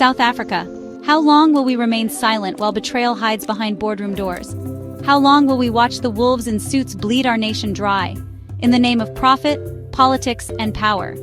South Africa. How long will we remain silent while betrayal hides behind boardroom doors? How long will we watch the wolves in suits bleed our nation dry, in the name of profit, politics, and power?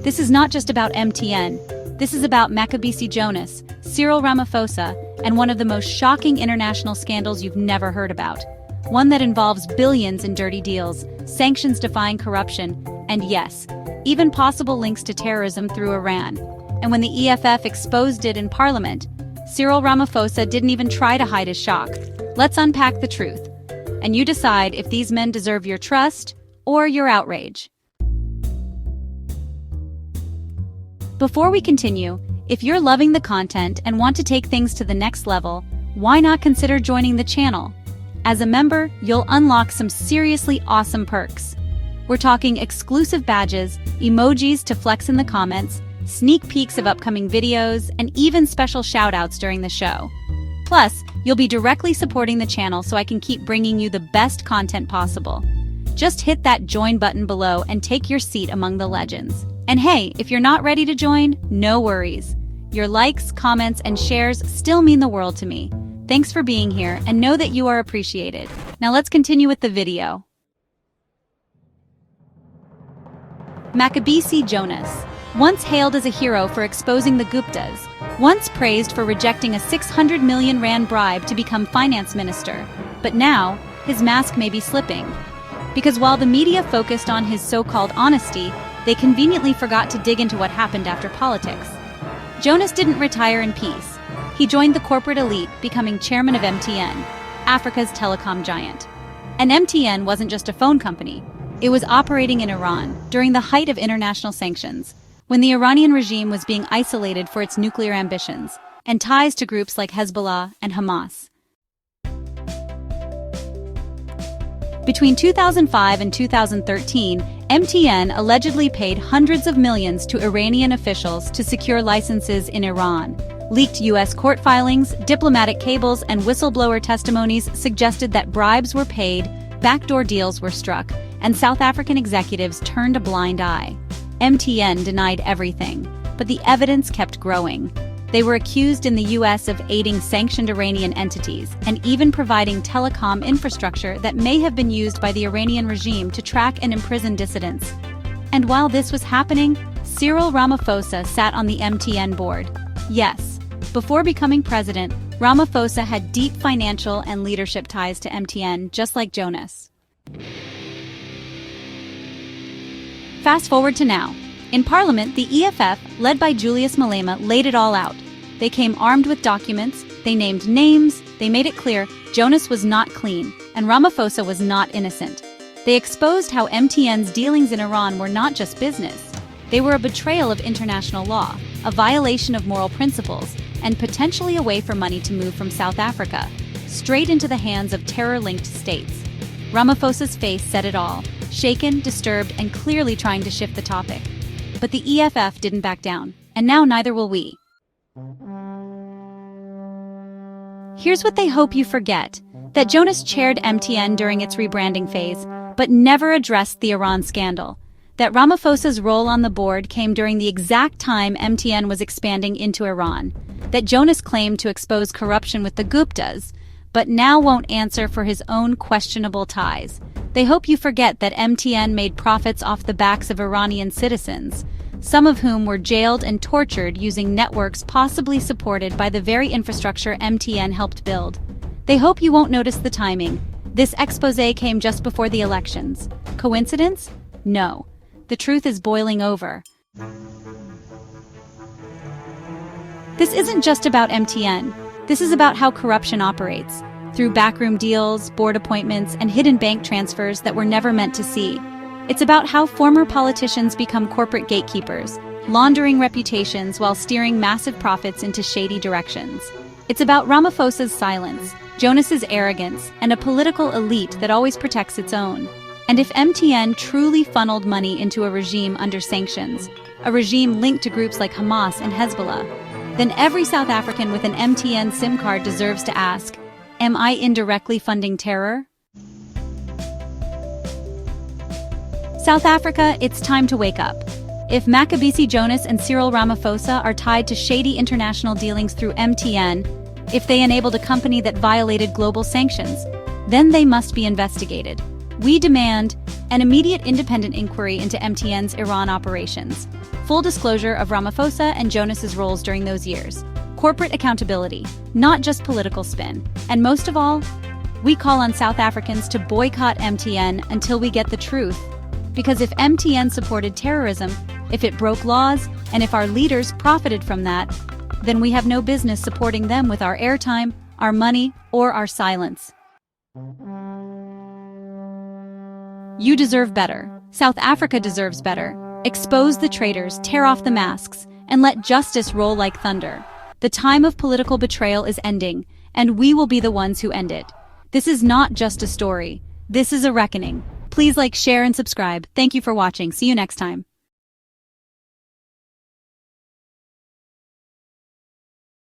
This is not just about MTN. This is about Mcebisi Jonas, Cyril Ramaphosa, and one of the most shocking international scandals you've never heard about. One that involves billions in dirty deals, sanctions-defying corruption, and yes, even possible links to terrorism through Iran. And when the EFF exposed it in Parliament, Cyril Ramaphosa didn't even try to hide his shock. Let's unpack the truth, and you decide if these men deserve your trust or your outrage. Before we continue, if you're loving the content and want to take things to the next level, why not consider joining the channel? As a member, you'll unlock some seriously awesome perks. We're talking exclusive badges, emojis to flex in the comments, sneak peeks of upcoming videos, and even special shoutouts during the show. Plus, you'll be directly supporting the channel so I can keep bringing you the best content possible. Just hit that join button below and take your seat among the legends. And hey, if you're not ready to join, no worries. Your likes, comments, and shares still mean the world to me. Thanks for being here, and know that you are appreciated. Now let's continue with the video. Mcebisi Jonas, once hailed as a hero for exposing the Guptas, once praised for rejecting a 600 million rand bribe to become finance minister, but now his mask may be slipping. Because while the media focused on his so-called honesty, they conveniently forgot to dig into what happened after politics. Jonas didn't retire in peace. He joined the corporate elite, becoming chairman of MTN, Africa's telecom giant. And MTN wasn't just a phone company. It was operating in Iran during the height of international sanctions, when the Iranian regime was being isolated for its nuclear ambitions and ties to groups like Hezbollah and Hamas. Between 2005 and 2013, MTN allegedly paid hundreds of millions to Iranian officials to secure licenses in Iran. Leaked U.S. court filings, diplomatic cables, and whistleblower testimonies suggested that bribes were paid, backdoor deals were struck, and South African executives turned a blind eye. MTN denied everything, but the evidence kept growing. They were accused in the U.S. of aiding sanctioned Iranian entities and even providing telecom infrastructure that may have been used by the Iranian regime to track and imprison dissidents. And while this was happening, Cyril Ramaphosa sat on the MTN board. Yes, before becoming president, Ramaphosa had deep financial and leadership ties to MTN, just like Jonas. Fast forward to now. In Parliament, the EFF, led by Julius Malema, laid it all out. They came armed with documents, they named names, they made it clear Jonas was not clean, and Ramaphosa was not innocent. They exposed how MTN's dealings in Iran were not just business. They were a betrayal of international law, a violation of moral principles, and potentially a way for money to move from South Africa, straight into the hands of terror-linked states. Ramaphosa's face said it all, shaken, disturbed, and clearly trying to shift the topic. But the EFF didn't back down, and now neither will we. Here's what they hope you forget, that Jonas chaired MTN during its rebranding phase, but never addressed the Iran scandal. That Ramaphosa's role on the board came during the exact time MTN was expanding into Iran. That Jonas claimed to expose corruption with the Guptas, but now won't answer for his own questionable ties. They hope you forget that MTN made profits off the backs of Iranian citizens, some of whom were jailed and tortured using networks possibly supported by the very infrastructure MTN helped build. They hope you won't notice the timing. This expose came just before the elections. Coincidence? No. The truth is boiling over. This isn't just about MTN. This is about how corruption operates, through backroom deals, board appointments, and hidden bank transfers that we're never meant to see. It's about how former politicians become corporate gatekeepers, laundering reputations while steering massive profits into shady directions. It's about Ramaphosa's silence, Jonas's arrogance, and a political elite that always protects its own. And if MTN truly funneled money into a regime under sanctions, a regime linked to groups like Hamas and Hezbollah, then every South African with an MTN SIM card deserves to ask, am I indirectly funding terror? South Africa, it's time to wake up. If Mcebisi Jonas and Cyril Ramaphosa are tied to shady international dealings through MTN, if they enabled a company that violated global sanctions, then they must be investigated. We demand an immediate independent inquiry into MTN's Iran operations, full disclosure of Ramaphosa and Jonas's roles during those years, corporate accountability, not just political spin, and most of all, we call on South Africans to boycott MTN until we get the truth. Because if MTN supported terrorism, if it broke laws, and if our leaders profited from that, then we have no business supporting them with our airtime, our money, or our silence. You deserve better. South Africa deserves better. Expose the traitors, tear off the masks, and let justice roll like thunder. The time of political betrayal is ending, and we will be the ones who end it. This is not just a story. This is a reckoning. Please like, share, and subscribe. Thank you for watching. See you next time.